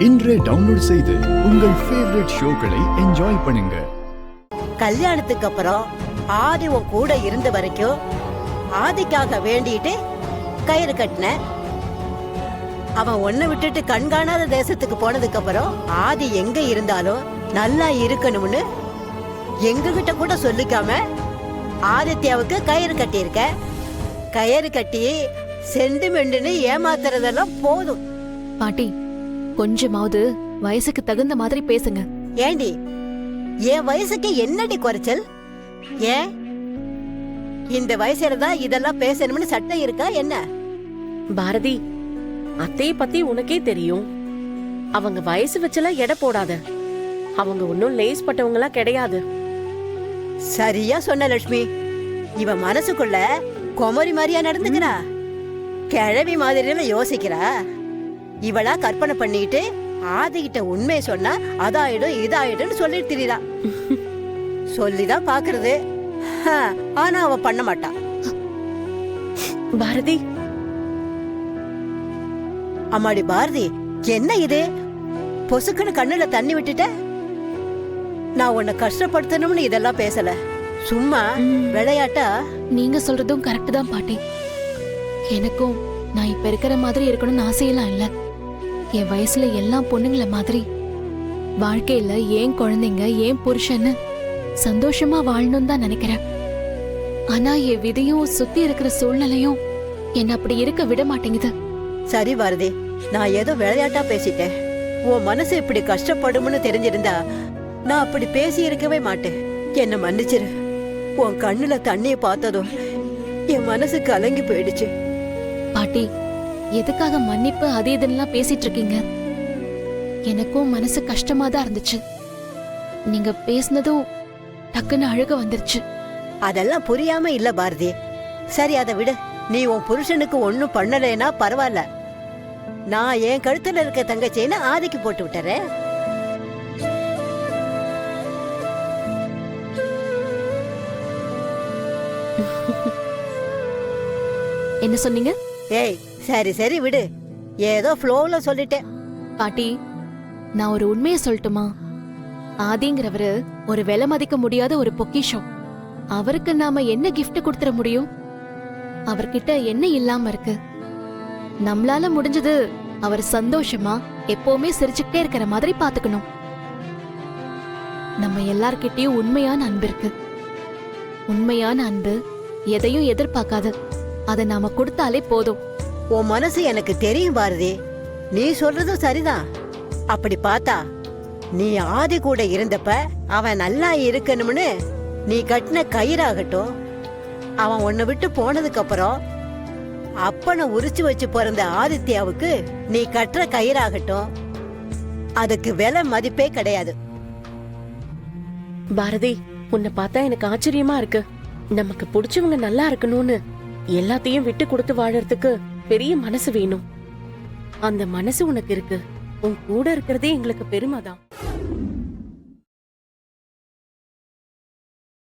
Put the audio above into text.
இன்றே டவுன்லோட் செய்து உங்கள் ஃபேவரட் ஷோக்களை என்ஜாய் பண்ணுங்க. கல்யாணத்துக்கு அப்புறம் ஆதி உன் கூட இருந்த வரைக்கும் ஆதிக்காக வேண்டிட்டு கயிறு கட்டின. அவன் ஒன்ன விட்டுட்டு கண்காணாத தேசத்துக்கு போனதுக்கு அப்புறம் ஆதி எங்க இருந்தாலும் நல்லா இருக்கணும்னு எங்க கிட்ட கூட சொல்லிக்காம ஆதித்யாவுக்கு கயிறு கட்டியிருக்க. கயிறு கட்டி சென்டிமெண்ட்னு ஏமாத்துறதெல்லாம் போதும். பாட்டி, கொஞ்சமாவது வயசுக்கு தகுந்த மாதிரி பேசுங்க. ஏண்டி, என் வயசுக்கு என்னடி குறைச்சல்? ஏன் இந்த வயசுல தான் இதெல்லாம் பேசணும்னு சட்டம் இருக்கா என்ன? பாரதி, அத்தைய பத்தி உனக்கே தெரியும். அவங்க வயசு வச்செல்லாம் எடை போடாத. அவங்க ஒன்னும் லேஸ் பட்டவங்களா கிடையாது. சரியா சொன்ன லட்சுமி. இவ மனசுக்குள்ள குமரி மாதிரியா நடந்துக்கிறா, கிழவி மாதிரில யோசிக்கிறா. இவளா கற்பனை பண்ணிட்டு ஆதிகிட்ட உண்மையை சொன்னா அதாயிடும் இதாயிடும் சொல்லிட்டு திரிதா. சொல்லிதான் பாக்குறது, ஆனா அவ பண்ண மாட்டா. பாரதி, அம்மாடி பாரதி, என்ன இது பொசுக்குன்னு கண்ணுல தண்ணி விட்டுட்ட? நான் உன்னை கஷ்டப்படுத்தணும்னு இதெல்லாம் பேசல, சும்மா விளையாட்டா. நீங்க சொல்றதும் கரெக்ட் தான் பாட்டி. எனக்கும் நான் இப்ப இருக்கிற மாதிரி இருக்கணும்னு ஆசையெல்லாம் இல்ல. என் வயசுல எல்லா பொண்ணுங்கள மாதிரி வாழ்க்கையில ஏன் குழந்தைங்க ஏன் புருஷன்னு சந்தோஷமா வாழணும் தான் நினைக்கிறேன். ஆனா என் விதியும் சுத்தி இருக்கிற சூழ்நிலையும் என்ன அப்படி இருக்க விட மாட்டேங்குது. சரி பாரதி, நான் ஏதோ விளையாட்டா பேசிட்டேன். உன் மனசு இப்படி கஷ்டப்படும்னு தெரிஞ்சிருந்தா நான் அப்படி பேசி இருக்கவே மாட்டேன். என்ன மன்னிச்சிரு. உன் கண்ணுல தண்ணிய பார்த்ததும் என் மனசு கலங்கி போயிடுச்சு. பாட்டி, எதுக்காக மன்னிப்பு அது இதுன்னெல்லாம் பேசிட்டு இருக்கீங்க? எனக்கும் மனசு கஷ்டமா தான் இருந்துச்சு. நீங்க பேசினதும் டக்குன்னு அழுக வந்துருச்சு. அதெல்லாம் புரியாம இல்ல பாரதி. சரி, அதை விடு. நீ உன் புருஷனுக்கு ஒண்ணும் பண்ணலைன்னா பரவாயில்ல. நான் என் கழுத்துல இருக்க தங்கச்சின்னு ஆதிக்கு போட்டு விட்டுறேன். என்ன சொன்னீங்க? ஏய், சரி சரி விடு, ஏதோ ஃப்ளோல சொல்லிட்டேன். பாட்டி, நான் ஒரு உண்மையை சொல்லட்டுமா? ஆதிங்கிறவரு ஒரு விலை மதிக்க முடியாத ஒரு பொக்கிஷம். அவருக்கு நாம என்ன கிஃப்ட் கொடுத்துட முடியும்? அவர்கிட்ட என்ன இல்லாம இருக்கு? நம்மளால முடிஞ்சது அவர் சந்தோஷமா எப்பவுமே சிரிச்சுக்கிட்டே இருக்கிற மாதிரி பாத்துக்கணும். நம்ம எல்லார்கிட்டயும் உண்மையான அன்பு இருக்கு. உண்மையான அன்பு எதையும் எதிர்பார்க்காது. அதை நாம கொடுத்தாலே போதும். உன் மனசு எனக்கு தெரியும் பாரதி, நீ சொல்றதும் சரிதான். அப்படி பார்த்தா நீ ஆதி கூட இருந்தப்ப அவன் நல்லா இருக்கணும்னு நீ கட்டின கயிறாகட்டும், அவன் உன்னை விட்டு போனதுக்கு அப்புறம் அப்பனை உரிச்சு வச்சு பிறந்த ஆதித்யாவுக்கு நீ கட்டுற கயிறாகட்டும், அதுக்கு விலை மதிப்பே கிடையாது. பாரதி, உன்னை பார்த்தா எனக்கு ஆச்சரியமா இருக்கு. நமக்கு பிடிச்சவங்க நல்லா இருக்கணும்னு எல்லாத்தையும் விட்டு கொடுத்து வாழறதுக்கு பெரிய மனசு வேணும். அந்த மனசு உனக்கு இருக்கு. உன் கூட இருக்கிறதே எங்களுக்கு பெருமைதான்.